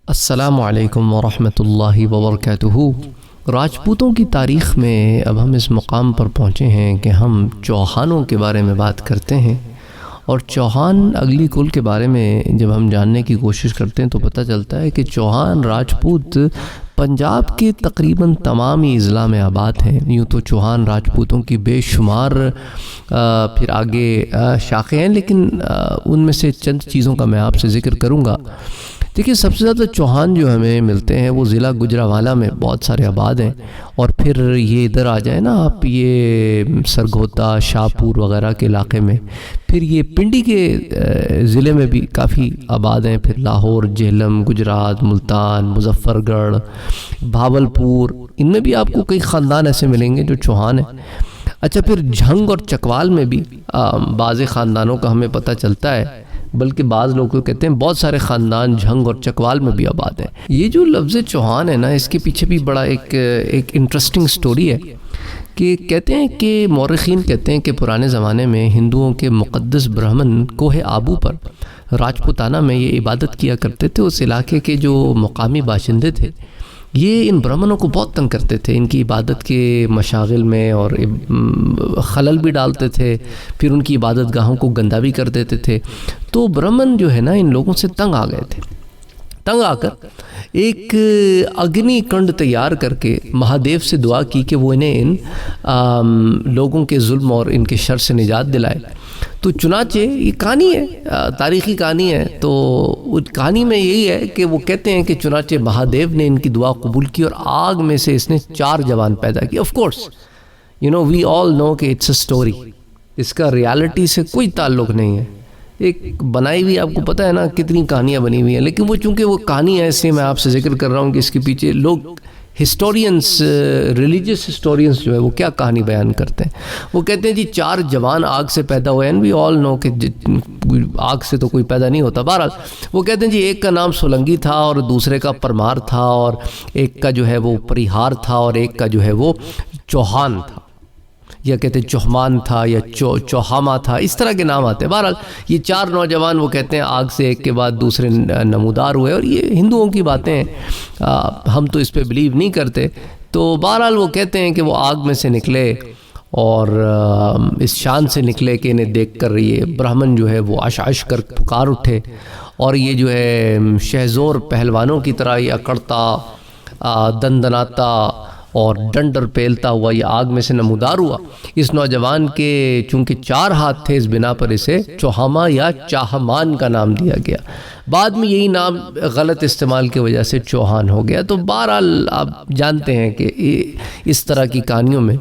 السلام علیکم ورحمۃ اللہ وبرکاتہ۔ راجپوتوں کی تاریخ میں اب ہم اس مقام پر پہنچے ہیں کہ ہم چوہانوں کے بارے میں بات کرتے ہیں، اور چوہان اگلی کل کے بارے میں جب ہم جاننے کی کوشش کرتے ہیں تو پتہ چلتا ہے کہ چوہان راجپوت پنجاب کے تقریباً تمام ہی اضلاع میں آباد ہیں۔ یوں تو چوہان راجپوتوں کی بے شمار پھر آگے شاخیں ہیں، لیکن ان میں سے چند چیزوں کا میں آپ سے ذکر کروں گا۔ دیکھیے، سب سے زیادہ چوہان جو ہمیں ملتے ہیں وہ ضلع گجرانوالہ میں بہت سارے آباد ہیں، اور پھر یہ ادھر آ جائیں نا آپ، یہ سرگوتا، شاہپور وغیرہ کے علاقے میں، پھر یہ پنڈی کے ضلع میں بھی کافی آباد ہیں، پھر لاہور، جہلم، گجرات، ملتان، مظفر گڑھ، بھاولپور، ان میں بھی آپ کو کئی خاندان ایسے ملیں گے جو چوہان ہیں۔ اچھا، پھر جھنگ اور چکوال میں بھی بعض خاندانوں کا ہمیں پتہ چلتا ہے، بلکہ بعض لوگ کو کہتے ہیں بہت سارے خاندان جھنگ اور چکوال میں بھی آباد ہیں۔ یہ جو لفظ چوہان ہے نا، اس کے پیچھے بھی بڑا ایک انٹرسٹنگ سٹوری ہے کہ کہتے ہیں کہ مورخین کہتے ہیں کہ پرانے زمانے میں ہندوؤں کے مقدس برہمن کوہ آبو پر راجپوتانہ میں یہ عبادت کیا کرتے تھے۔ اس علاقے کے جو مقامی باشندے تھے یہ ان برہمنوں کو بہت تنگ کرتے تھے، ان کی عبادت کے مشاغل میں اور خلل بھی ڈالتے تھے، پھر ان کی عبادت گاہوں کو گندہ بھی کر دیتے تھے۔ تو برہمن جو ہے نا ان لوگوں سے تنگ آ گئے تھے، تنگ آ کر ایک اگنی کنڈ تیار کر کے مہادیو سے دعا کی کہ وہ انہیں ان لوگوں کے ظلم اور ان کے شر سے نجات دلائے۔ تو چنانچہ یہ کہانی ہے، تاریخی کہانی ہے، تو کہانی میں یہی ہے کہ وہ کہتے ہیں کہ چنانچہ مہادیو نے ان کی دعا قبول کی اور آگ میں سے اس نے 4 جوان پیدا کی۔ آف کورس وی آل نو کہ اٹس اے اسٹوری، اس کا ریالٹی سے کوئی تعلق نہیں ہے، ایک بنائی ہوئی، آپ کو پتہ ہے نا کتنی کہانیاں بنی ہوئی ہیں، لیکن وہ چونکہ وہ کہانی ہے اس لیے میں آپ سے ذکر کر رہا ہوں کہ اس کے پیچھے لوگ ہسٹورینز، ریلیجس ہسٹورینز جو ہے وہ کیا کہانی بیان کرتے ہیں۔ وہ کہتے ہیں جی 4 جوان آگ سے پیدا ہوئے ہیں، وی آل نو کہ آگ سے تو کوئی پیدا نہیں ہوتا۔ بہرحال وہ کہتے ہیں جی ایک کا نام سولنگی تھا، اور دوسرے کا پرمار تھا، اور ایک کا جو ہے وہ پریہار تھا، اور ایک کا جو ہے وہ چوہان تھا، یا کہتے ہیں چوہمان تھا، یا چوہاما تھا، اس طرح کے نام آتے ہیں۔ بہرحال یہ 4 نوجوان وہ کہتے ہیں آگ سے ایک کے بعد دوسرے نمودار ہوئے، اور یہ ہندوؤں کی باتیں ہیں، ہم تو اس پہ بلیو نہیں کرتے۔ تو بہرحال وہ کہتے ہیں کہ وہ آگ میں سے نکلے اور اس شان سے نکلے کہ انہیں دیکھ کر یہ برہمن جو ہے وہ عش کر پکار اٹھے، اور یہ جو ہے شہزور پہلوانوں کی طرح یہ اکڑتا، دندناتا اور ڈنڈر پیلتا ہوا یہ آگ میں سے نمودار ہوا۔ اس نوجوان کے چونکہ 4 ہاتھ تھے، اس بنا پر اسے چوہاما یا چاہمان کا نام دیا گیا۔ بعد میں یہی نام غلط استعمال کی وجہ سے چوہان ہو گیا۔ تو بہرحال آپ جانتے ہیں کہ اس طرح کی کہانیوں میں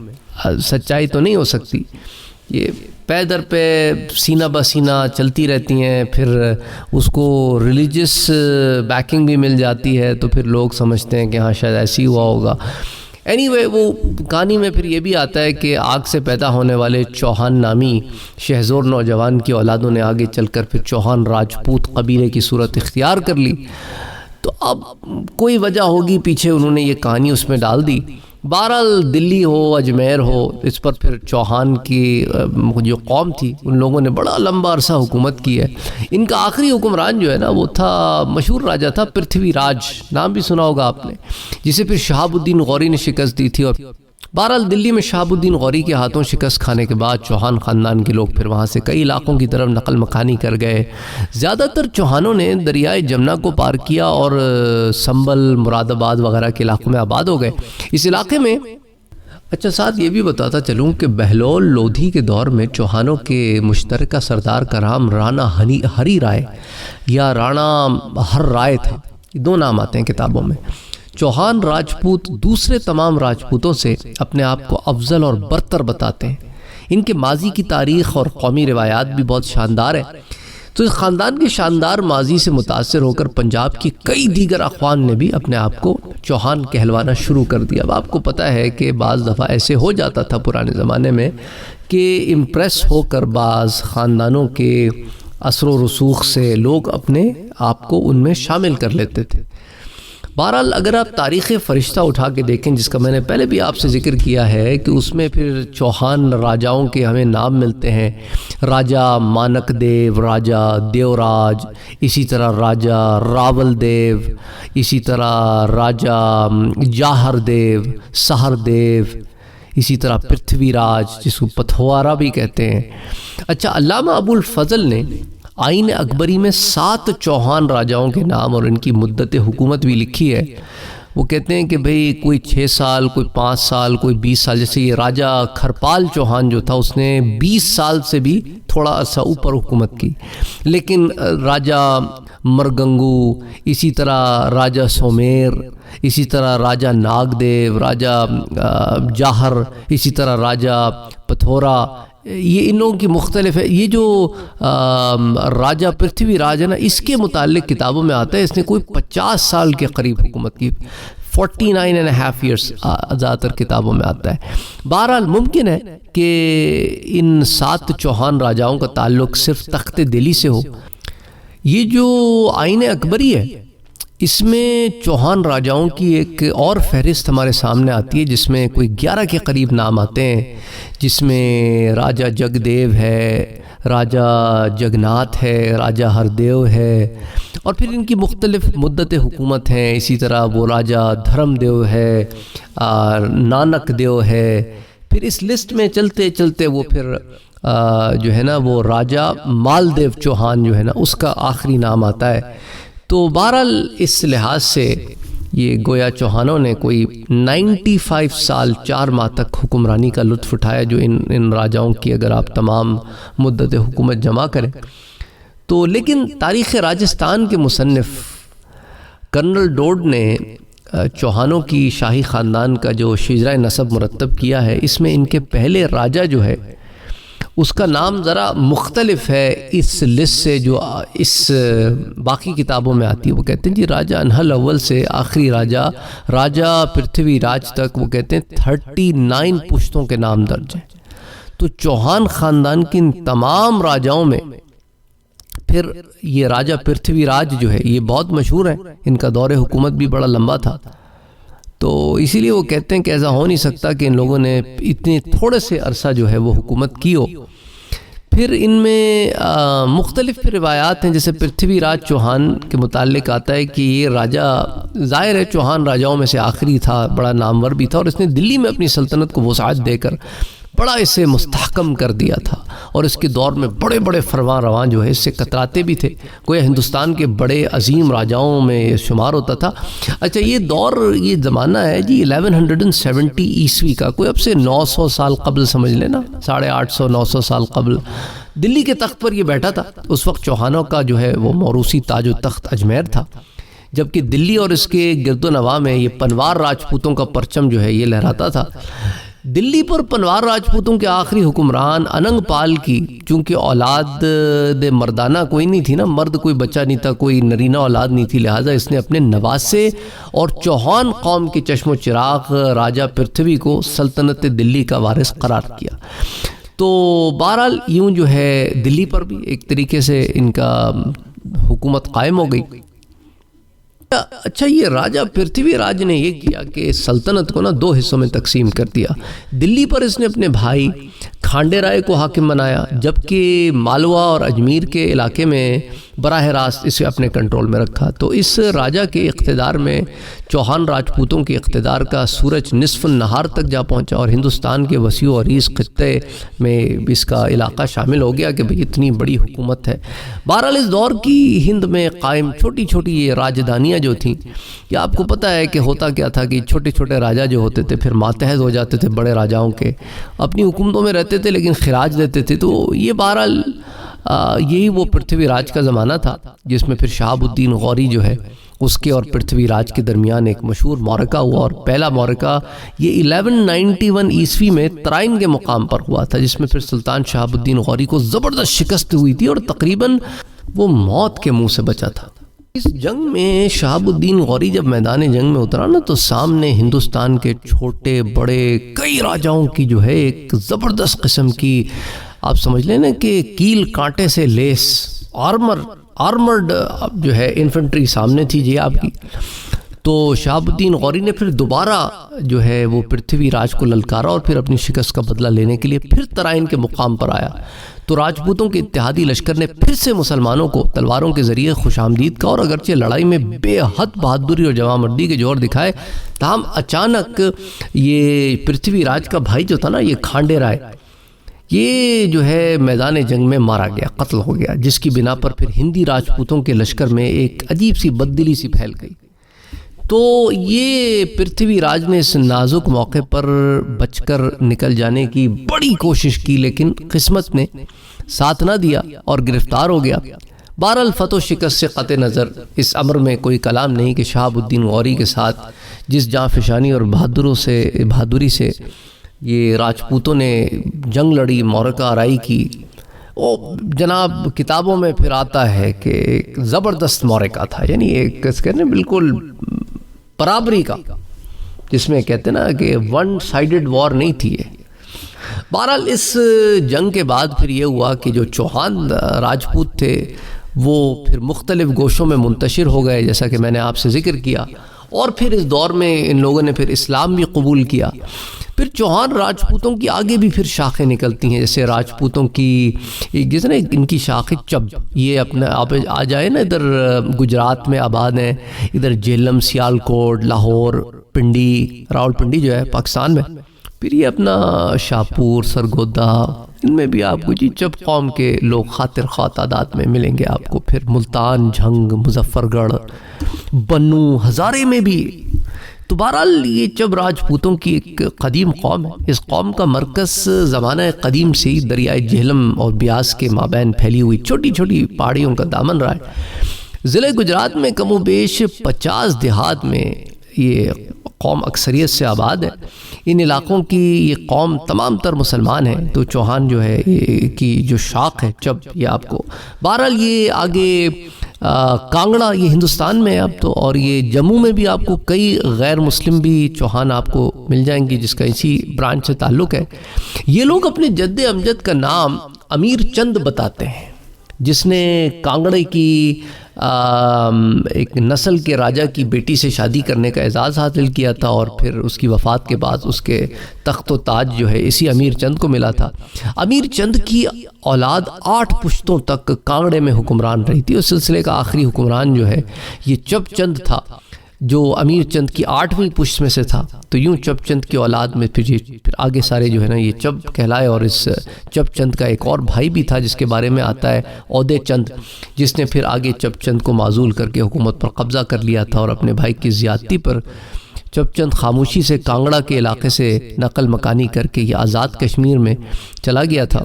سچائی تو نہیں ہو سکتی، یہ پے در پہ سینہ بسینہ چلتی رہتی ہیں، پھر اس کو ریلیجس بیکنگ بھی مل جاتی ہے، تو پھر لوگ سمجھتے ہیں کہ ہاں شاید ایسی ہوا ہوگا۔ اینی وے وہ کہانی میں پھر یہ بھی آتا ہے کہ آگ سے پیدا ہونے والے چوہان نامی شہزور نوجوان کی اولادوں نے آگے چل کر پھر چوہان راجپوت قبیلے کی صورت اختیار کر لی۔ تو اب کوئی وجہ ہوگی پیچھے، انہوں نے یہ کہانی اس میں ڈال دی۔ بہرحال دلی ہو، اجمیر ہو، اس پر پھر چوہان کی جو قوم تھی ان لوگوں نے بڑا لمبا عرصہ حکومت کی ہے۔ ان کا آخری حکمران جو ہے نا وہ تھا، مشہور راجہ تھا پرتھوی راج، نام بھی سنا ہوگا آپ نے، جسے پھر شہاب الدین غوری نے شکست دی تھی۔ اور بہرحال دلی میں شہاب الدین غوری کے ہاتھوں شکست کھانے کے بعد چوہان خاندان کے لوگ پھر وہاں سے کئی علاقوں کی طرف نقل مکانی کر گئے۔ زیادہ تر چوہانوں نے دریائے جمنا کو پار کیا اور سنبل، مراد آباد وغیرہ کے علاقوں میں آباد ہو گئے اس علاقے میں۔ اچھا، ساتھ یہ بھی بتاتا چلوں کہ بہلول لودھی کے دور میں چوہانوں کے مشترکہ سردار کا نام رانا ہری رائے یا رانا ہر رائے تھا، یہ 2 نام آتے ہیں کتابوں میں۔ چوہان راجپوت دوسرے تمام راجپوتوں سے اپنے آپ کو افضل اور برتر بتاتے ہیں۔ ان کے ماضی کی تاریخ اور قومی روایات بھی بہت شاندار ہے۔ تو اس خاندان کے شاندار ماضی سے متاثر ہو کر پنجاب کی کئی دیگر اقوام نے بھی اپنے آپ کو چوہان کہلوانا شروع کر دیا۔ اب آپ کو پتہ ہے کہ بعض دفعہ ایسے ہو جاتا تھا پرانے زمانے میں کہ امپریس ہو کر بعض خاندانوں کے اثر و رسوخ سے لوگ اپنے آپ کو ان میں شامل کر لیتے تھے۔ بہرحال اگر آپ تاریخ فرشتہ اٹھا کے دیکھیں، جس کا میں نے پہلے بھی آپ سے ذکر کیا ہے کہ اس میں پھر چوہان راجاؤں کے ہمیں نام ملتے ہیں، راجا مانک دیو، راجا دیوراج، اسی طرح راجا راول دیو، اسی طرح راجا جاہر دیو، سہر دیو، اسی طرح پرتھوی راج جس کو پتھوارا بھی کہتے ہیں۔ اچھا، علامہ ابو الفضل نے آئین اکبری میں 7 چوہان راجاؤں کے نام اور ان کی مدت حکومت بھی لکھی ہے۔ وہ کہتے ہیں کہ بھئی کوئی 6 سال، کوئی 5 سال، کوئی 20 سال، جیسے یہ راجا کھرپال چوہان جو تھا اس نے 20 سال سے بھی تھوڑا عرصہ اوپر حکومت کی۔ لیکن راجا مرگنگو، اسی طرح راجا سومیر، اسی طرح راجا ناگ دیو، راجا جاہر، اسی طرح راجا پتھورا، یہ ان لوگوں کی مختلف ہے۔ یہ جو راجا پرتھوی راج ہے نا، اس کے متعلق کتابوں میں آتا ہے اس نے کوئی 50 سال کے قریب حکومت کی، 49.5 ایئرس زیادہ تر کتابوں میں آتا ہے۔ بہرحال ممکن ہے کہ ان 7 چوہان راجاؤں کا تعلق صرف تخت دلی سے ہو۔ یہ جو آئین اکبری ہے اس میں چوہان راجاؤں کی ایک اور فہرست ہمارے سامنے آتی ہے، جس میں کوئی 11 کے قریب نام آتے ہیں، جس میں راجا جگ دیو ہے، راجا جگناتھ ہے، راجا ہردیو ہے، اور پھر ان کی مختلف مدت حکومت ہیں۔ اسی طرح وہ راجا دھرم دیو ہے، نانک دیو ہے۔ پھر اس لسٹ میں چلتے چلتے وہ پھر جو ہے نا وہ راجا مالدیو چوہان جو ہے نا اس کا آخری نام آتا ہے۔ تو بہرحال اس لحاظ سے یہ گویا چوہانوں نے کوئی 95 سال 4 ماہ تک حکمرانی کا لطف اٹھایا، جو ان راجاؤں کی اگر آپ تمام مدت حکومت جمع کریں تو۔ لیکن تاریخ راجستھان کے مصنف کرنل ڈوڈ نے چوہانوں کی شاہی خاندان کا جو شجرہ نسب مرتب کیا ہے، اس میں ان کے پہلے راجا جو ہے اس کا نام ذرا مختلف ہے اس لسٹ سے جو اس باقی کتابوں میں آتی ہے۔ وہ کہتے ہیں جی راجا انہل اول سے آخری راجا پرتھوی راج تک، وہ کہتے ہیں 39 پشتوں کے نام درج ہیں۔ تو چوہان خاندان کی ان تمام راجاؤں میں پھر یہ راجا پرتھوی راج جو ہے یہ بہت مشہور ہیں، ان کا دور حکومت بھی بڑا لمبا تھا۔ تو اسی لیے وہ کہتے ہیں کہ ایسا ہو نہیں سکتا کہ ان لوگوں نے اتنے تھوڑے سے عرصہ جو ہے وہ حکومت کی ہو۔ پھر ان میں مختلف روایات ہیں، جیسے پرتھوی راج چوہان کے متعلق آتا ہے کہ یہ راجا ظاہر ہے چوہان راجاؤں میں سے آخری تھا، بڑا نامور بھی تھا، اور اس نے دلی میں اپنی سلطنت کو وسعت دے کر بڑا اسے مستحکم کر دیا تھا، اور اس کے دور میں بڑے بڑے فرمان رواں جو ہے اس سے کتراتے بھی تھے، گویا ہندوستان کے بڑے عظیم راجاؤں میں شمار ہوتا تھا۔ اچھا، یہ دور، یہ زمانہ ہے جی 1170 عیسوی کا، کوئی اب سے 900 سال قبل سمجھ لینا، 850 900 سال قبل دلی کے تخت پر یہ بیٹھا تھا۔ اس وقت چوہانوں کا جو ہے وہ موروثی تاج و تخت اجمیر تھا، جبکہ دلی اور اس کے گرد و نواح میں یہ پنوار راجپوتوں کا پرچم جو ہے یہ لہراتا تھا۔ دلی پر پنوار راجپوتوں کے آخری حکمران اننگ پال کی چونکہ اولاد مردانہ کوئی نہیں تھی نا، مرد کوئی بچہ نہیں تھا، کوئی نرینہ اولاد نہیں تھی، لہٰذا اس نے اپنے نواسے اور چوہان قوم کے چشم و چراغ راجا پرتھوی کو سلطنت دلی کا وارث قرار کیا۔ تو بہرحال یوں جو ہے دلی پر بھی ایک طریقے سے ان کا حکومت قائم ہو گئی۔ اچھا، یہ راجا پرتھوی راج نے یہ کیا کہ سلطنت کو نا 2 حصوں میں تقسیم کر دیا۔ دلی پر اس نے اپنے بھائی کھانڈے رائے کو حاکم بنایا، جبکہ مالوا اور اجمیر کے علاقے میں براہ راست اسے اپنے کنٹرول میں رکھا۔ تو اس راجا کے اقتدار میں چوہان راجپوتوں کے اقتدار کا سورج نصف النہار تک جا پہنچا، اور ہندوستان کے وسیع و عریض خطے میں اس کا علاقہ شامل ہو گیا کہ بھئی اتنی بڑی حکومت ہے۔ بہرحال اس دور کی ہند میں قائم چھوٹی چھوٹی یہ راجدھانیاں جو تھیں، یہ آپ کو پتہ ہے کہ ہوتا کیا تھا کہ چھوٹے چھوٹے راجا جو ہوتے تھے پھر ماتحت ہو جاتے تھے بڑے راجاؤں کے، اپنی حکومتوں میں رہتے تھے لیکن خراج دیتے تھے۔ تو یہ بہرحال یہی وہ پرتھوی راج کا زمانہ تھا جس میں پھر شہاب الدین غوری جو ہے اس کے اور پرتھوی راج کے درمیان ایک مشہور معرکہ ہوا، اور پہلا معرکہ یہ 1191 عیسوی میں ترائن کے مقام پر ہوا تھا، جس میں پھر سلطان شہاب الدین غوری کو زبردست شکست ہوئی تھی اور تقریباً وہ موت کے منہ سے بچا تھا۔ اس جنگ میں شہاب الدین غوری جب میدان جنگ میں اترا نا، تو سامنے ہندوستان کے چھوٹے بڑے کئی راجاؤں کی جو ہے ایک زبردست قسم کی، آپ سمجھ لیں نا کہ کیل کانٹے سے لیس آرمرڈ جو ہے انفنٹری سامنے تھی جی آپ کی۔ تو شہاب الدین غوری نے پھر دوبارہ جو ہے وہ پرتھوی راج کو للکارا اور پھر اپنی شکست کا بدلہ لینے کے لیے پھر ترائن کے مقام پر آیا۔ تو راجپوتوں کے اتحادی لشکر نے پھر سے مسلمانوں کو تلواروں کے ذریعے خوش آمدید کا، اور اگرچہ لڑائی میں بے حد بہادری اور جواں مردی کے جوہر دکھائے، تاہم اچانک یہ پرتھوی راج کا بھائی جو تھا نا، یہ کھانڈے رائے، یہ جو ہے میدان جنگ میں مارا گیا، قتل ہو گیا، جس کی بنا پر پھر ہندی راجپوتوں کے لشکر میں ایک عجیب سی بددلی سی پھیل گئی۔ تو یہ پرتھوی راج نے اس نازک موقع پر بچ کر نکل جانے کی بڑی کوشش کی، لیکن قسمت نے ساتھ نہ دیا اور گرفتار ہو گیا۔ بہرحال فتح و شکست سے قطع نظر اس امر میں کوئی کلام نہیں کہ شہاب الدین غوری کے ساتھ جس جاں فشانی اور بہادری سے یہ راجپوتوں نے جنگ لڑی، معرکہ آرائی کی، وہ جناب کتابوں میں پھر آتا ہے کہ ایک زبردست معرکہ تھا، یعنی ایک بالکل برابری کا، جس میں کہتے ہیں نا کہ ون سائیڈڈ وار نہیں تھی یہ۔ بہرحال اس جنگ کے بعد پھر یہ ہوا کہ جو چوہان راجپوت تھے وہ پھر مختلف گوشوں میں منتشر ہو گئے، جیسا کہ میں نے آپ سے ذکر کیا، اور پھر اس دور میں ان لوگوں نے پھر اسلام بھی قبول کیا۔ پھر چوہان راجپوتوں کی آگے بھی پھر شاخیں نکلتی ہیں، جیسے راجپوتوں کی جس نے ان کی شاخیں چب، یہ اپنا آپ آ جائے نا، ادھر گجرات میں آباد ہیں، ادھر جہلم، سیالکوٹ، لاہور، پنڈی، راول پنڈی جو ہے پاکستان میں، پھر یہ اپنا شاہپور، سرگودا، ان میں بھی آپ کو جی چب قوم کے لوگ خاطر خواہ تعداد میں ملیں گے آپ کو۔ پھر ملتان، جھنگ، مظفر گڑھ، بنو، ہزارے میں بھی۔ تو بہرحال یہ چب راجپوتوں کی ایک قدیم قوم ہے۔ اس قوم کا مرکز زمانہ قدیم سے ہی دریائے جہلم اور بیاس کے مابین پھیلی ہوئی چھوٹی چھوٹی پہاڑیوں کا دامن رہا ہے۔ ضلع گجرات میں کم و بیش 50 دیہات میں یہ قوم اکثریت سے آباد ہے۔ ان علاقوں کی یہ قوم تمام تر مسلمان ہیں۔ تو چوہان جو ہے کی جو شاخ ہے چب، یہ آپ کو بہرحال یہ آگے کانگڑا، یہ ہندوستان میں ہے اب تو، اور یہ جموں میں بھی آپ کو کئی غیر مسلم بھی چوہان آپ کو مل جائیں گے جس کا اسی برانچ سے تعلق ہے۔ یہ لوگ اپنے جد امجد کا نام امیر چند بتاتے ہیں، جس نے کانگڑے کی ایک نسل کے راجہ کی بیٹی سے شادی کرنے کا اعزاز حاصل کیا تھا، اور پھر اس کی وفات کے بعد اس کے تخت و تاج جو ہے اسی امیر چند کو ملا تھا۔ امیر چند کی اولاد 8 پشتوں تک کانگڑے میں حکمران رہی تھی۔ اس سلسلے کا آخری حکمران جو ہے یہ چب چند تھا، جو امیر چند کی 8ویں پشت میں سے تھا۔ تو یوں چب چند کی اولاد میں پھر آگے سارے جو ہے نا یہ چب کہلائے، اور اس چب چند کا ایک اور بھائی بھی تھا جس کے بارے میں آتا ہے عودے چند، جس نے پھر آگے چب چند کو معزول کر کے حکومت پر قبضہ کر لیا تھا، اور اپنے بھائی کی زیادتی پر چب چند خاموشی سے کانگڑا کے علاقے سے نقل مکانی کر کے یہ آزاد کشمیر میں چلا گیا تھا۔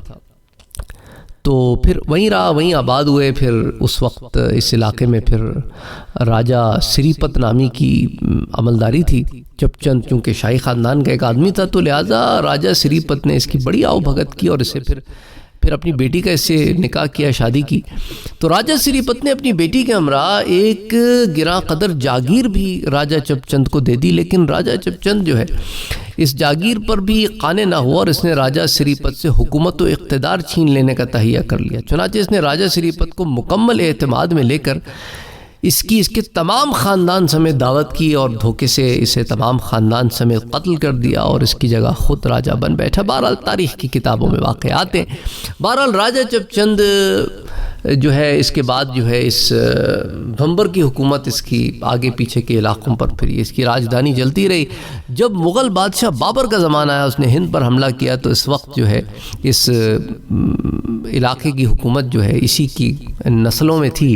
تو پھر وہیں رہا، وہیں آباد ہوئے۔ پھر اس وقت اس علاقے میں پھر راجہ سری پت نامی کی عملداری تھی۔ چب چند چونکہ شاہی خاندان کا ایک آدمی تھا، تو لہٰذا راجہ سری پت نے اس کی بڑی آؤ بھگت کی، اور اسے پھر اپنی بیٹی کا اس سے نکاح کیا، شادی کی۔ تو راجہ سری پت نے اپنی بیٹی کے ہمراہ ایک گراں قدر جاگیر بھی راجہ چب چند کو دے دی، لیکن راجہ چب چند جو ہے اس جاگیر پر بھی قانع نہ ہوا، اور اس نے راجہ سری پت سے حکومت و اقتدار چھین لینے کا تہیہ کر لیا۔ چنانچہ اس نے راجہ سری پت کو مکمل اعتماد میں لے کر اس کے تمام خاندان سمیت دعوت کی، اور دھوکے سے اسے تمام خاندان سمیت قتل کر دیا، اور اس کی جگہ خود راجہ بن بیٹھا۔ بہرحال تاریخ کی کتابوں میں واقعات ہیں۔ بہرحال راجہ چب چند جو ہے اس کے بعد جو ہے اس بھمبر کی حکومت اس کی آگے پیچھے کے علاقوں پر پھر اس کی راجدھانی چلتی رہی۔ جب مغل بادشاہ بابر کا زمانہ آیا، اس نے ہند پر حملہ کیا، تو اس وقت جو ہے اس علاقے کی حکومت جو ہے اسی کی نسلوں میں تھی۔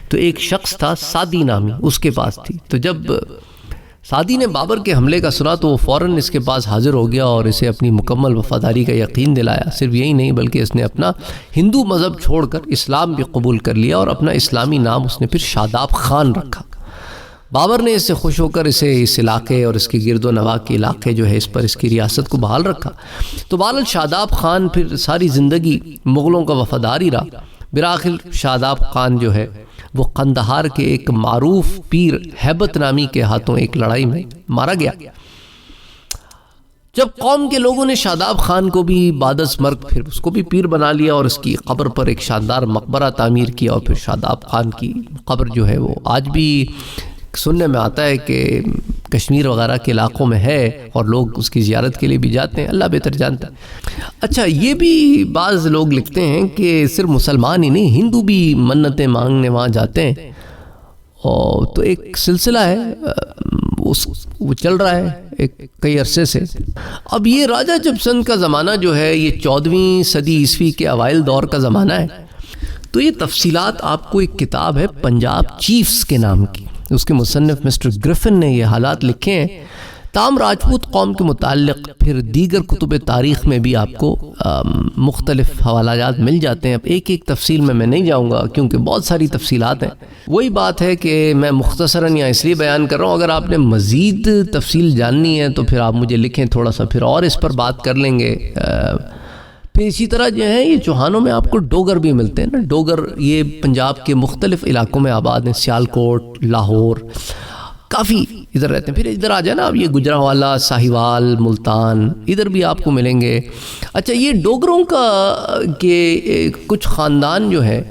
تو ایک شخص تھا سعدی نامی، اس کے پاس تھی۔ تو جب سعدی نے بابر کے حملے کا سنا تو وہ فوراً اس کے پاس حاضر ہو گیا اور اسے اپنی مکمل وفاداری کا یقین دلایا۔ صرف یہی نہیں بلکہ اس نے اپنا ہندو مذہب چھوڑ کر اسلام بھی قبول کر لیا، اور اپنا اسلامی نام اس نے پھر شاداب خان رکھا۔ بابر نے اس سے خوش ہو کر اسے اس علاقے اور اس کے گرد و نواح کے علاقے جو ہے اس پر اس کی ریاست کو بحال رکھا۔ تو بہرحال شاداب خان پھر ساری زندگی مغلوں کا وفادار ہی رہا۔ بالآخر شاداب خان جو ہے وہ قندہار کے ایک معروف پیر ہیبت نامی کے ہاتھوں ایک لڑائی میں مارا گیا۔ جب قوم کے لوگوں نے شاداب خان کو بھی بعد از مرگ پھر اس کو بھی پیر بنا لیا، اور اس کی قبر پر ایک شاندار مقبرہ تعمیر کیا، اور پھر شاداب خان کی قبر جو ہے وہ آج بھی سننے میں آتا ہے کہ کشمیر وغیرہ کے علاقوں میں ہے اور لوگ اس کی زیارت کے لیے بھی جاتے ہیں، اللہ بہتر جانتا ہے۔ اچھا، یہ بھی بعض لوگ لکھتے ہیں کہ صرف مسلمان ہی نہیں، ہندو بھی منتیں مانگنے وہاں جاتے ہیں، اور تو ایک سلسلہ ہے وہ چل رہا ہے کئی عرصے سے۔ اب یہ راجہ جبسن کا زمانہ جو ہے یہ 14ویں صدی عیسوی کے اوائل دور کا زمانہ ہے۔ تو یہ تفصیلات آپ کو ایک کتاب ہے پنجاب چیفز کے نام کی، اس کے مصنف مسٹر گرفن نے یہ حالات لکھے ہیں۔ تام راجپوت قوم کے متعلق پھر دیگر کتب تاریخ میں بھی آپ کو مختلف حوالہ جات مل جاتے ہیں۔ اب ایک ایک تفصیل میں نہیں جاؤں گا کیونکہ بہت ساری تفصیلات ہیں۔ وہی بات ہے کہ میں مختصراً یا اس لیے بیان کر رہا ہوں، اگر آپ نے مزید تفصیل جاننی ہے تو پھر آپ مجھے لکھیں، تھوڑا سا پھر اور اس پر بات کر لیں گے۔ پھر اسی طرح جو ہے یہ چوہانوں میں آپ کو ڈوگر بھی ملتے ہیں نا۔ ڈوگر یہ پنجاب کے مختلف علاقوں میں آباد ہیں، سیالکوٹ، لاہور، کافی ادھر رہتے ہیں۔ پھر ادھر آ جائے نا اب یہ گجرانوالہ، ساہیوال، ملتان، ادھر بھی آپ کو ملیں گے۔ اچھا، یہ ڈوگروں کا کہ کچھ خاندان جو ہے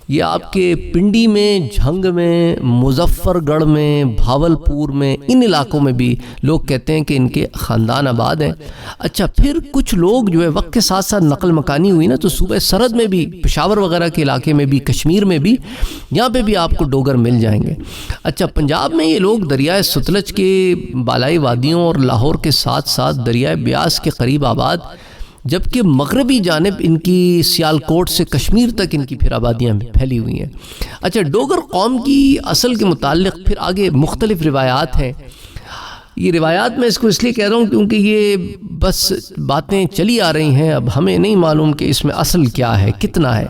یہ آپ کے پنڈی میں، جھنگ میں، مظفر گڑھ میں، بھاولپور میں، ان علاقوں میں بھی لوگ کہتے ہیں کہ ان کے خاندان آباد ہیں۔ اچھا، پھر کچھ لوگ جو ہے وقت کے ساتھ ساتھ نقل مکانی ہوئی نا، تو صوبہ سرحد میں بھی، پشاور وغیرہ کے علاقے میں بھی، کشمیر میں بھی، یہاں پہ بھی آپ کو ڈوگر مل جائیں گے۔ اچھا، پنجاب میں یہ لوگ دریائے ستلج کے بالائی وادیوں اور لاہور کے ساتھ ساتھ دریائے بیاس کے قریب آباد، جبکہ مغربی جانب ان کی سیالکوٹ سے کشمیر تک ان کی پھر آبادیاں پھیلی ہوئی ہیں۔ اچھا، ڈوگر قوم کی اصل کے متعلق پھر آگے مختلف روایات ہیں۔ یہ روایات میں اس کو اس لیے کہہ رہا ہوں کیونکہ یہ بس باتیں چلی آ رہی ہیں، اب ہمیں نہیں معلوم کہ اس میں اصل کیا ہے، کتنا ہے۔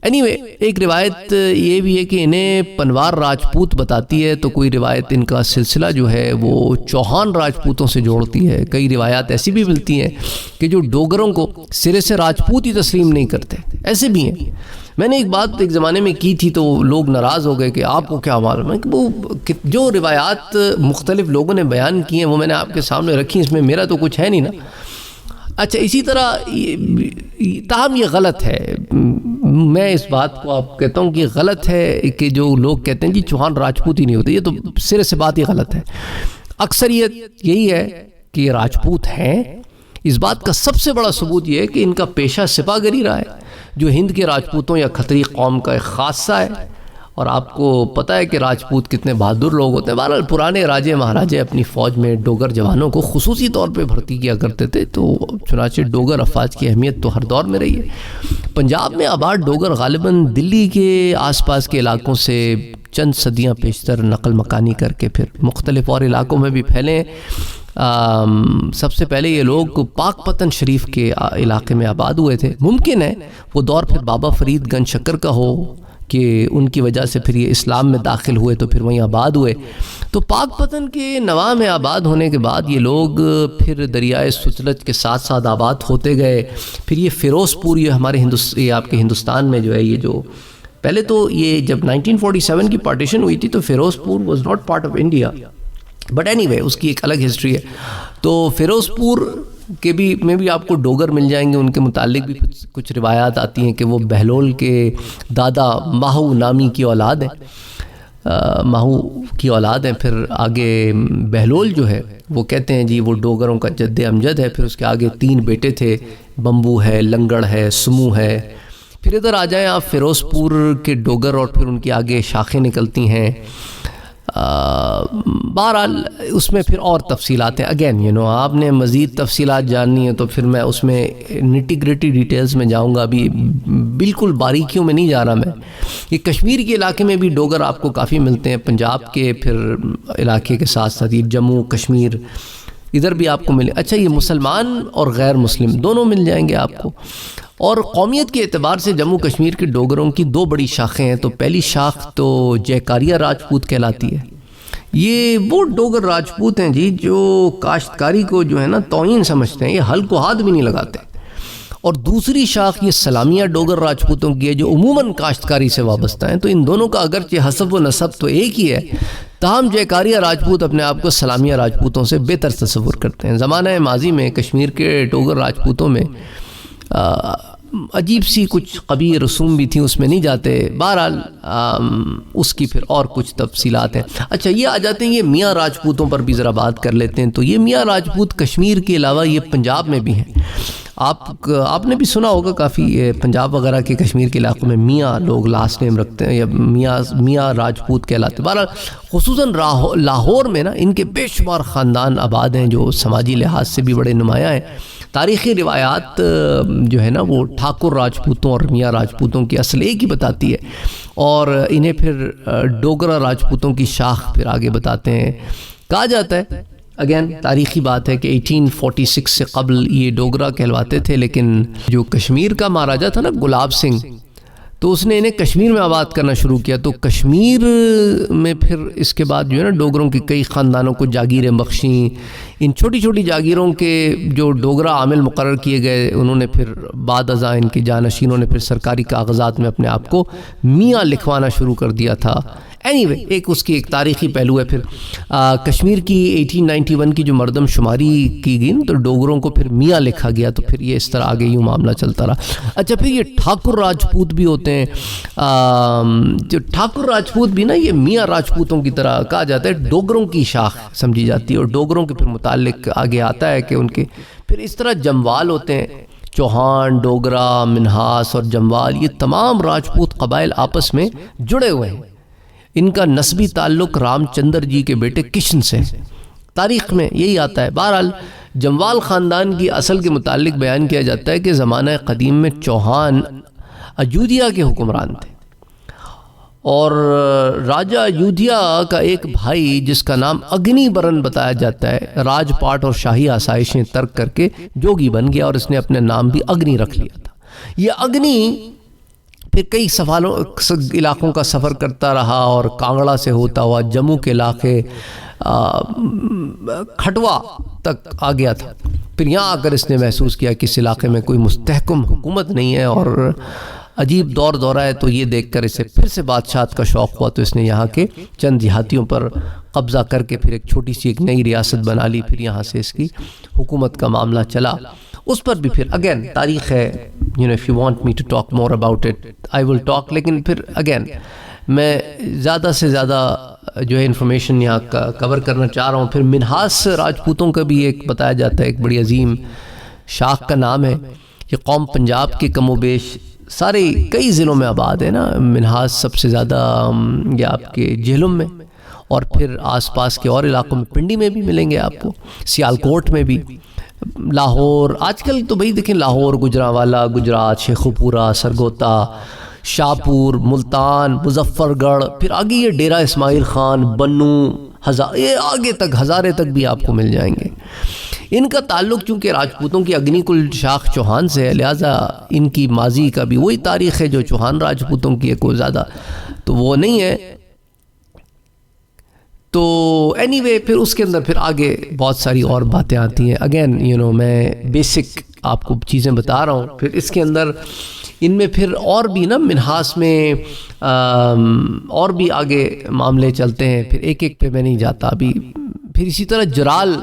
اینی ایک روایت یہ بھی ہے کہ انہیں پنوار راجپوت بتاتی ہے، تو کوئی روایت ان کا سلسلہ جو ہے وہ چوہان راجپوتوں سے جوڑتی ہے۔ کئی روایات ایسی بھی ملتی ہیں کہ جو ڈوگروں کو سرے سے راجپوت ہی تسلیم نہیں کرتے، ایسے بھی ہیں۔ میں نے ایک بات ایک زمانے میں کی تھی تو لوگ ناراض ہو گئے کہ آپ کو کیا معلوم ہے، کہ وہ جو روایات مختلف لوگوں نے بیان کی ہیں وہ میں نے آپ کے سامنے رکھی، اس میں میرا تو کچھ ہے نہیں نا۔ اچھا، اسی طرح تاہم یہ غلط ہے، میں اس بات کو آپ کہتا ہوں کہ غلط ہے کہ جو لوگ کہتے ہیں جی چوہان راجپوت ہی نہیں ہوتے، یہ تو سرے سے بات ہی غلط ہے۔ اکثریت یہی ہے کہ یہ راجپوت ہیں۔ اس بات کا سب سے بڑا ثبوت یہ ہے کہ ان کا پیشہ سپاہ گری رہا ہے، جو ہند کے راجپوتوں یا کھتری قوم کا ایک خاصہ ہے، اور آپ کو پتہ ہے کہ راجپوت کتنے بہادر لوگ ہوتے ہیں۔ بہرحال پرانے راجے مہاراجے اپنی فوج میں ڈوگر جوانوں کو خصوصی طور پہ بھرتی کیا کرتے تھے، تو چنانچہ ڈوگر افواج کی اہمیت تو ہر دور میں رہی ہے۔ پنجاب میں آباد ڈوگر غالباً دلی کے آس پاس کے علاقوں سے چند صدیاں پیشتر نقل مکانی کر کے پھر مختلف اور علاقوں میں بھی پھیلے۔ سب سے پہلے یہ لوگ پاک پتن شریف کے علاقے میں آباد ہوئے تھے۔ ممکن ہے وہ دور پھر بابا فرید گنج شکر کا ہو کہ ان کی وجہ سے پھر یہ اسلام میں داخل ہوئے تو پھر وہیں آباد ہوئے۔ تو پاک پتن کے نواح میں آباد ہونے کے بعد یہ لوگ پھر دریائے ستلج کے ساتھ ساتھ آباد ہوتے گئے۔ پھر یہ فیروز پور، یہ ہمارے یہ آپ کے ہندوستان میں جو ہے، یہ جو پہلے تو یہ جب 1947 کی پارٹیشن ہوئی تھی تو Firozpur was not part of India, but anyway اس کی ایک الگ ہسٹری ہے۔ تو فیروز پور کے بھی میں بھی آپ کو ڈوگر مل جائیں گے، ان کے متعلق بھی کچھ روایات آتی ہیں کہ وہ بہلول کے دادا ماہو نامی کی اولاد ہیں، ماہو کی اولاد ہیں۔ پھر آگے بہلول جو ہے وہ کہتے ہیں جی وہ ڈوگروں کا جد امجد ہے۔ پھر اس کے آگے 3 بیٹے تھے، بمبو ہے، لنگڑ ہے، سمو ہے۔ پھر ادھر آ جائیں آپ فیروز پور کے ڈوگر، اور پھر ان کی آگے شاخیں نکلتی ہیں۔ بہرحال اس میں پھر اور تفصیلات ہیں۔ اگین آپ نے مزید تفصیلات جاننی ہے تو پھر میں اس میں نٹی گریٹی ڈیٹیلز میں جاؤں گا، ابھی بالکل باریکیوں میں نہیں جا رہا میں۔ یہ کشمیر کے علاقے میں بھی ڈوگر آپ کو کافی ملتے ہیں، پنجاب کے پھر علاقے کے ساتھ ساتھ یہ جموں کشمیر ادھر بھی آپ کو ملے۔ اچھا، یہ مسلمان اور غیر مسلم دونوں مل جائیں گے آپ کو۔ اور قومیت کے اعتبار سے جموں کشمیر کے ڈوگروں کی 2 بڑی شاخیں ہیں۔ تو پہلی شاخ تو جیکاریہ راجپوت کہلاتی ہے۔ یہ وہ ڈوگر راجپوت ہیں جی جو کاشتکاری کو جو ہے نا توہین سمجھتے ہیں، یہ ہل کو ہاتھ بھی نہیں لگاتے۔ اور دوسری شاخ یہ سلامیہ ڈوگر راجپوتوں کی ہے جو عموماً کاشتکاری سے وابستہ ہیں۔ تو ان دونوں کا اگرچہ حسب و نسب تو ایک ہی ہے، تاہم جیکاریہ راجپوت اپنے آپ کو سلامیہ راجپوتوں سے بہتر تصور کرتے ہیں۔ زمانہ ماضی میں کشمیر کے ڈوگر راجپوتوں میں عجیب سی کچھ قبیح رسوم بھی تھیں، اس میں نہیں جاتے، بہرحال اس کی پھر اور کچھ تفصیلات ہیں۔ اچھا یہ آ جاتے ہیں، یہ میاں راجپوتوں پر بھی ذرا بات کر لیتے ہیں۔ تو یہ میاں راجپوت کشمیر کے علاوہ یہ پنجاب میں بھی ہیں۔ آپ نے بھی سنا ہوگا کافی پنجاب وغیرہ کے کشمیر کے علاقوں میں میاں لوگ لاسٹ نیم رکھتے ہیں یا میاں راجپوت کہلاتے ہیں۔ بہرحال خصوصاً لاہور میں نا ان کے بے شمار خاندان آباد ہیں جو سماجی لحاظ سے بھی بڑے نمایاں ہیں۔ تاریخی روایات جو ہے نا وہ ٹھاکر راجپوتوں اور میاں راجپوتوں کی اصل ایک ہی بتاتی ہے، اور انہیں پھر ڈوگرا راجپوتوں کی شاخ پھر آگے بتاتے ہیں۔ کہا جاتا ہے اگین تاریخی بات ہے کہ 1846 سے قبل یہ ڈوگرا کہلواتے تھے، لیکن جو کشمیر کا مہاراجا تھا نا گلاب سنگھ، تو اس نے انہیں کشمیر میں آباد کرنا شروع کیا۔ تو کشمیر میں پھر اس کے بعد جو ہے نا ڈوگروں کی کئی خاندانوں کو جاگیریں بخشیں۔ ان چھوٹی چھوٹی جاگیروں کے جو ڈوگرا عامل مقرر کیے گئے، انہوں نے پھر بعد ازاں ان کے جانشینوں نے پھر سرکاری کاغذات میں اپنے آپ کو میاں لکھوانا شروع کر دیا تھا۔ اینی ایک اس کی ایک تاریخی پہلو ہے۔ پھر کشمیر کی 1891 کی جو مردم شماری کی گئی تو ڈوگروں کو پھر میاں لکھا گیا، تو پھر یہ اس طرح آگے یوں معاملہ چلتا رہا۔ اچھا پھر یہ ٹھاکر راجپوت بھی ہوتے ہیں، جو ٹھاکر راجپوت بھی نا یہ میاں راجپوتوں کی طرح کہا جاتا ہے، ڈوگروں کی شاخ سمجھی جاتی ہے، اور ڈوگروں کے پھر متعلق آگے آتا ہے کہ ان کے پھر اس طرح جموال ہوتے ہیں۔ چوہان، ڈوگرا، منہاس اور جموال یہ تمام راجپوت قبائل آپس میں جڑے ہوئے ہیں۔ ان کا نسبی تعلق رام چندر جی کے بیٹے کشن سے، تاریخ میں یہی آتا ہے۔ بہرحال جموال خاندان کی اصل کے متعلق بیان کیا جاتا ہے کہ زمانہ قدیم میں چوہان اجودھیا کے حکمران تھے، اور راجہ اجودھیا کا ایک بھائی جس کا نام اگنی برن بتایا جاتا ہے، راج پاٹ اور شاہی آسائشیں ترک کر کے جوگی بن گیا، اور اس نے اپنے نام بھی اگنی رکھ لیا تھا۔ یہ اگنی پھر کئی علاقوں کا سفر کرتا رہا، اور کانگڑا سے ہوتا ہوا جموں کے علاقے کھٹوا تک آ گیا تھا۔ پھر یہاں آ کر اس نے محسوس کیا کہ اس علاقے میں کوئی مستحکم حکومت نہیں ہے اور عجیب دور دورہ ہے، تو یہ دیکھ کر اسے پھر سے بادشاہت کا شوق ہوا، تو اس نے یہاں کے چند دیہاتیوں پر قبضہ کر کے پھر ایک چھوٹی سی ایک نئی ریاست بنا لی۔ پھر یہاں سے اس کی حکومت کا معاملہ چلا، اس پر بھی پھر اگین تاریخ ہے۔ if you want me to talk more about it I will talk، لیکن پھر اگین میں زیادہ سے زیادہ جو ہے انفارمیشن یہاں کور کرنا چاہ رہا ہوں۔ پھر منہاس راجپوتوں کا بھی ایک بتایا جاتا ہے، ایک بڑی عظیم شاخ کا نام ہے۔ یہ قوم پنجاب کے کم و بیش سارے کئی ضلعوں میں آباد ہے نا۔ منہاس سب سے زیادہ یہ آپ کے جہلم میں، اور پھر آس پاس کے اور علاقوں میں، پنڈی میں بھی ملیں گے آپ کو، سیالکوٹ میں بھی، لاہور آج کل تو بھائی دیکھیں لاہور، گجرانوالا، گجرات، شیخوپورہ، سرگوتا، شاہپور، ملتان، مظفر گڑھ، پھر آگے یہ ڈیرہ اسماعیل خان، بنو، یہ آگے تک ہزارے تک بھی آپ کو مل جائیں گے۔ ان کا تعلق چونکہ راجپوتوں کی اگنی کل شاخ چوہان سے ہے، لہٰذا ان کی ماضی کا بھی وہی تاریخ ہے جو چوہان راجپوتوں کی ہے، کوئی زیادہ تو وہ نہیں ہے۔ تو اینی وے پھر اس کے اندر پھر آگے بہت ساری اور باتیں آتی ہیں۔ اگین میں بیسک آپ کو چیزیں بتا رہا ہوں، پھر اس کے اندر ان میں پھر اور بھی نا منہاس میں اور بھی آگے معاملے چلتے ہیں، پھر ایک ایک پہ میں نہیں جاتا ابھی۔ پھر اسی طرح جرال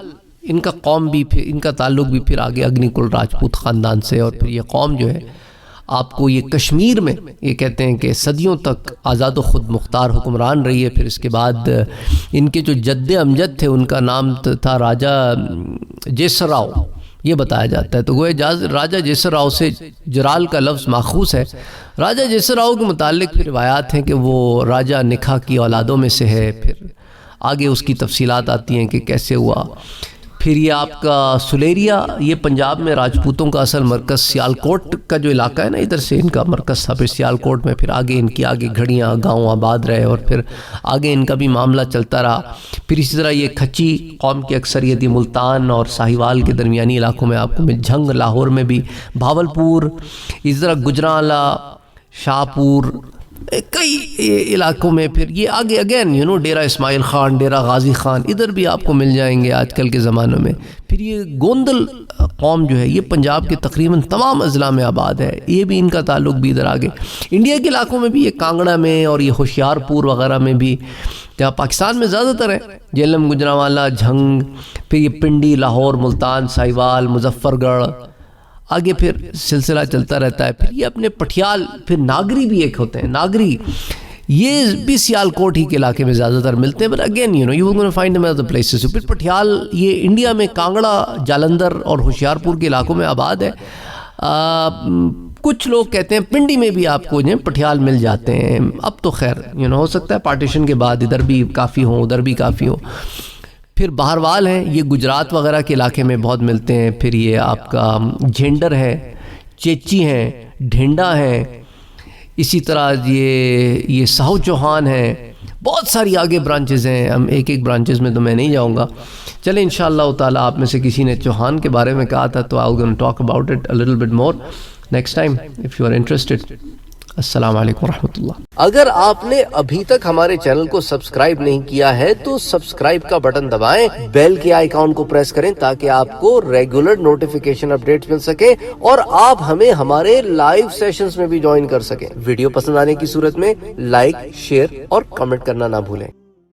ان کا قوم بھی، پھر ان کا تعلق بھی پھر آگے اگنی کل راجپوت خاندان سے، اور پھر یہ قوم جو ہے آپ کو یہ کشمیر میں یہ کہتے ہیں کہ صدیوں تک آزاد و خود مختار حکمران رہی ہے۔ پھر اس کے بعد ان کے جو جد امجد تھے ان کا نام تھا راجہ جیسر راؤ، یہ بتایا جاتا ہے۔ تو گویا راجہ جیسر راؤ سے جرال کا لفظ ماخوذ ہے۔ راجہ جیسر راؤ کے متعلق پھر روایات ہیں کہ وہ راجہ نکھا کی اولادوں میں سے ہے، پھر آگے اس کی تفصیلات آتی ہیں کہ کیسے ہوا۔ پھر یہ آپ کا سلیریا، یہ پنجاب میں راجپوتوں کا اصل مرکز سیالکوٹ کا جو علاقہ ہے نا، ادھر سے ان کا مرکز تھا۔ پھر سیالکوٹ میں پھر آگے ان کی آگے گھڑیاں گاؤں آباد رہے، اور پھر آگے ان کا بھی معاملہ چلتا رہا۔ پھر اسی طرح یہ کھچی قوم کی اکثریت ملتان اور ساہیوال کے درمیانی علاقوں میں آپ کو جھنگ، لاہور میں بھی، بھاولپور، اسی طرح گجرانوالا، شاہپور، کئی علاقوں میں پھر یہ آگے اگین ڈیرہ اسماعیل خان، ڈیرہ غازی خان، ادھر بھی آپ کو مل جائیں گے آج کل کے زمانوں میں۔ پھر یہ گوندل قوم جو ہے یہ پنجاب کے تقریباً تمام اضلاع میں آباد ہے، یہ بھی ان کا تعلق بھی ادھر آگے انڈیا کے علاقوں میں بھی، یہ کانگڑا میں اور یہ ہوشیار پور وغیرہ میں بھی، جہاں پاکستان میں زیادہ تر ہے، جہلم، گجرانوالا، جھنگ، پھر یہ پنڈی، لاہور، ملتان، ساہیوال، مظفر گڑھ، آگے پھر سلسلہ چلتا رہتا ہے. پھر یہ اپنے پٹھیال، پھر ناگری بھی ایک ہوتے ہیں. ناگری یہ بھی سیالکوٹ ہی کے علاقے میں زیادہ تر ملتے ہیں، but again you gonna find them other places. پھر پٹھیال یہ انڈیا میں کانگڑا، جالندھر اور ہوشیار پور کے علاقوں میں آباد ہے. کچھ لوگ کہتے ہیں پنڈی میں بھی آپ کو پٹھیال مل جاتے ہیں. اب تو خیر ہو سکتا ہے پارٹیشن کے بعد ادھر بھی کافی ہوں، ادھر بھی کافی ہوں. پھر بہروال ہیں، یہ گجرات وغیرہ کے علاقے میں بہت ملتے ہیں. پھر یہ آپ کا جھینڈر ہے، چیچی ہیں، ڈھینڈا ہیں. اسی طرح یہ ساہو چوہان ہیں. بہت ساری آگے برانچز ہیں، ہم ایک ایک برانچز میں تو میں نہیں جاؤں گا. چلیں انشاءاللہ تعالیٰ آپ میں سے کسی نے چوہان کے بارے میں کہا تھا تو I'll gonna talk about it a little bit more next time if you are interested. السلام علیکم ورحمۃ اللہ. اگر آپ نے ابھی تک ہمارے چینل کو سبسکرائب نہیں کیا ہے تو سبسکرائب کا بٹن دبائیں، بیل کے آئیکن کو پریس کریں تاکہ آپ کو ریگولر نوٹیفیکیشن اپڈیٹس مل سکے اور آپ ہمیں ہمارے لائیو سیشنز میں بھی جوائن کر سکیں. ویڈیو پسند آنے کی صورت میں لائک، شیئر اور کمنٹ کرنا نہ بھولیں.